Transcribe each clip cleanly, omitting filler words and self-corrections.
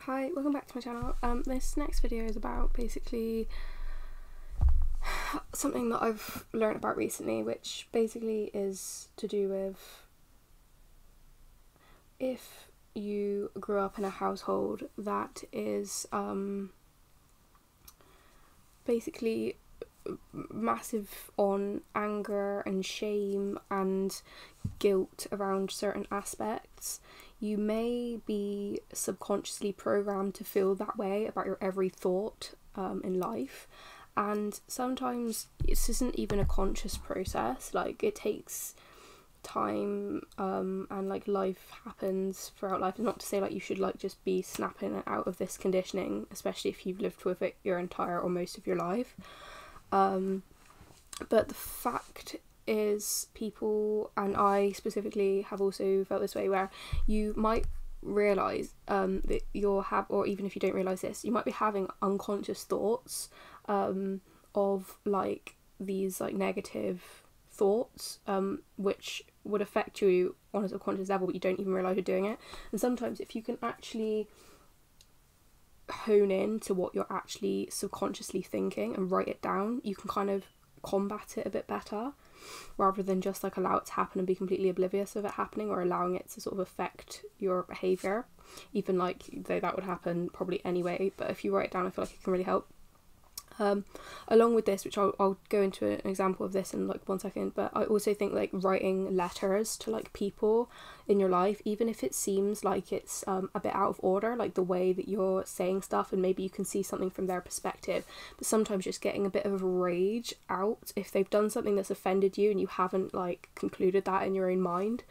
Hi, welcome back to my channel. This next video is about basically something that I've learned about recently, which basically is to do with if you grew up in a household that is basically massive on anger and shame and guilt around certain aspects, you may be subconsciously programmed to feel that way about your every thought in life. And sometimes this isn't even a conscious process, like it takes time and like life happens throughout life. It's not to say like you should like just be snapping out of this conditioning, especially if you've lived with it your entire or most of your life. But the fact is, people, and I specifically have also felt this way, where you might realise that you'll have, or even if you don't realise this, you might be having unconscious thoughts of like these like negative thoughts which would affect you on a subconscious level, but you don't even realise you're doing it. And sometimes if you can actually hone in to what you're actually subconsciously thinking and write it down, you can kind of combat it a bit better, rather than just like allow it to happen and be completely oblivious of it happening, or allowing it to sort of affect your behaviour, even like though that would happen probably anyway. But if you write it down, I feel like it can really help. Along with this, which I'll go into an example of this in like 1 second, but I also think like writing letters to like people in your life, even if it seems like it's a bit out of order, like the way that you're saying stuff, and maybe you can see something from their perspective, but sometimes just getting a bit of rage out if they've done something that's offended you and you haven't like concluded that in your own mind,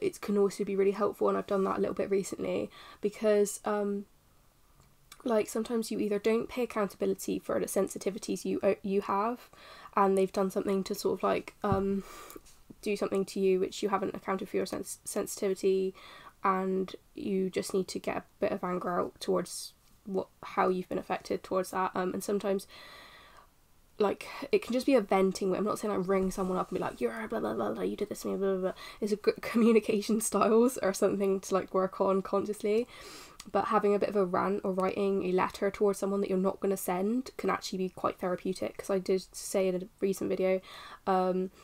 it can also be really helpful. And I've done that a little bit recently, because like sometimes you either don't pay accountability for the sensitivities you have, and they've done something to sort of like do something to you which you haven't accounted for your sensitivity, and you just need to get a bit of anger out towards how you've been affected towards that. And sometimes like it can just be a venting way. I'm not saying like ring someone up and be like, you're blah blah blah, blah, you did this to me, blah blah blah. It's a good communication styles or something to like work on consciously. But having a bit of a rant or writing a letter towards someone that you're not going to send can actually be quite therapeutic. Because I did say in a recent video,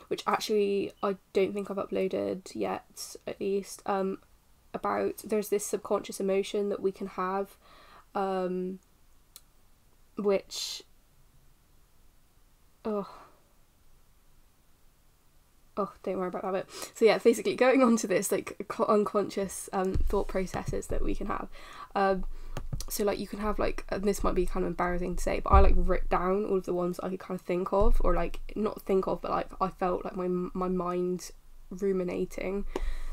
which actually I don't think I've uploaded yet, at least, about there's this subconscious emotion that we can have, which don't worry about that bit. So yeah, basically going on to this like unconscious thought processes that we can have. So like you can have like, and this might be kind of embarrassing to say, but I like wrote down all of the ones I could kind of think of, or like not think of, but like I felt like my mind ruminating,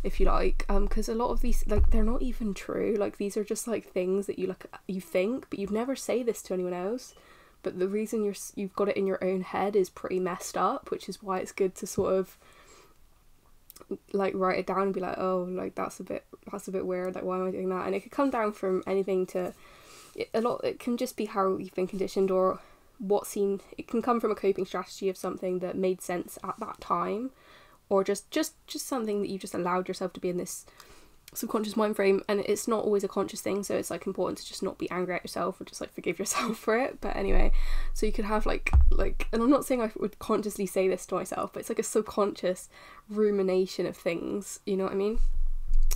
if you like, because a lot of these, like, they're not even true. Like these are just like things that you think, but you'd never say this to anyone else. But the reason you've got it in your own head is pretty messed up, which is why it's good to sort of like write it down and be like, oh, like that's a bit weird, like why am I doing that? And it could come down from anything to it can just be how you've been conditioned, or it can come from a coping strategy of something that made sense at that time, or just something that you just allowed yourself to be in this subconscious mind frame. And it's not always a conscious thing, so it's like important to just not be angry at yourself, or just like forgive yourself for it. But anyway, so you could have like and I'm not saying I would consciously say this to myself, but it's like a subconscious rumination of things, you know what I mean?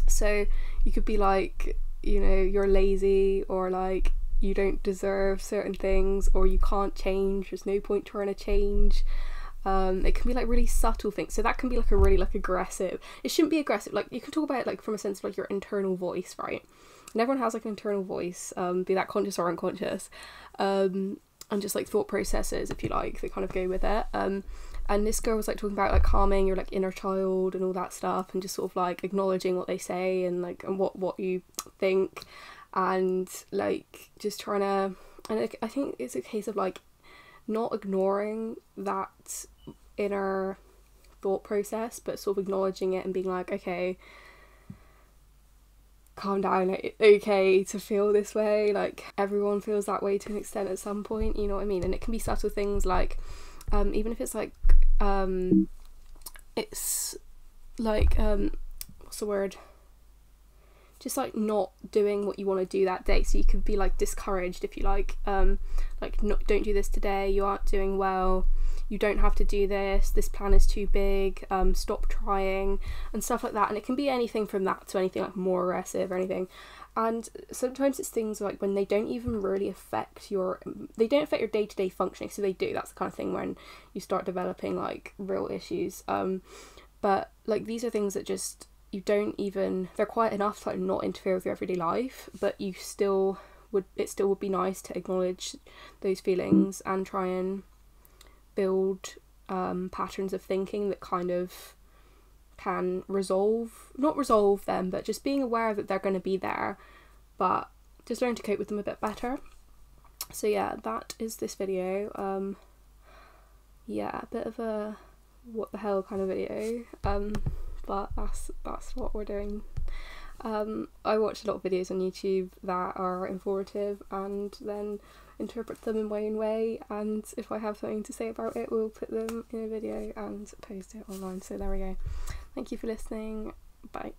So you could be like, you know, you're lazy, or like you don't deserve certain things, or you can't change, there's no point trying to change. It can be like really subtle things, so that can be like a really like aggressive, it shouldn't be aggressive, like you can talk about it like from a sense of like your internal voice, right? And everyone has like an internal voice, be that conscious or unconscious, and just like thought processes, if you like, that kind of go with it. And this girl was like talking about like calming your like inner child and all that stuff, and just sort of like acknowledging what they say and like and what you think, and like just trying to, and I think it's a case of like not ignoring that inner thought process, but sort of acknowledging it and being like, okay, calm down, it's okay to feel this way, like everyone feels that way to an extent at some point, you know what I mean? And it can be subtle things like even if it's like it's like what's the word, just like not doing what you want to do that day. So you could be like discouraged if you like don't do this today, you aren't doing well, you don't have to do this plan is too big, stop trying, and stuff like that. And it can be anything from that to anything like more aggressive or anything. And sometimes it's things like when they don't even really affect your day-to-day functioning. So they do, that's the kind of thing when you start developing like real issues. But like these are things that just they're quiet enough to like not interfere with your everyday life, but it still would be nice to acknowledge those feelings and try and build patterns of thinking that kind of can not resolve them, but just being aware that they're going to be there, but just learn to cope with them a bit better. So yeah, that is this video. Yeah, a bit of a what the hell kind of video, but that's what we're doing. I watch a lot of videos on YouTube that are informative and then interpret them in my own way, and if I have something to say about it, we'll put them in a video and post it online. So there we go. Thank you for listening. Bye.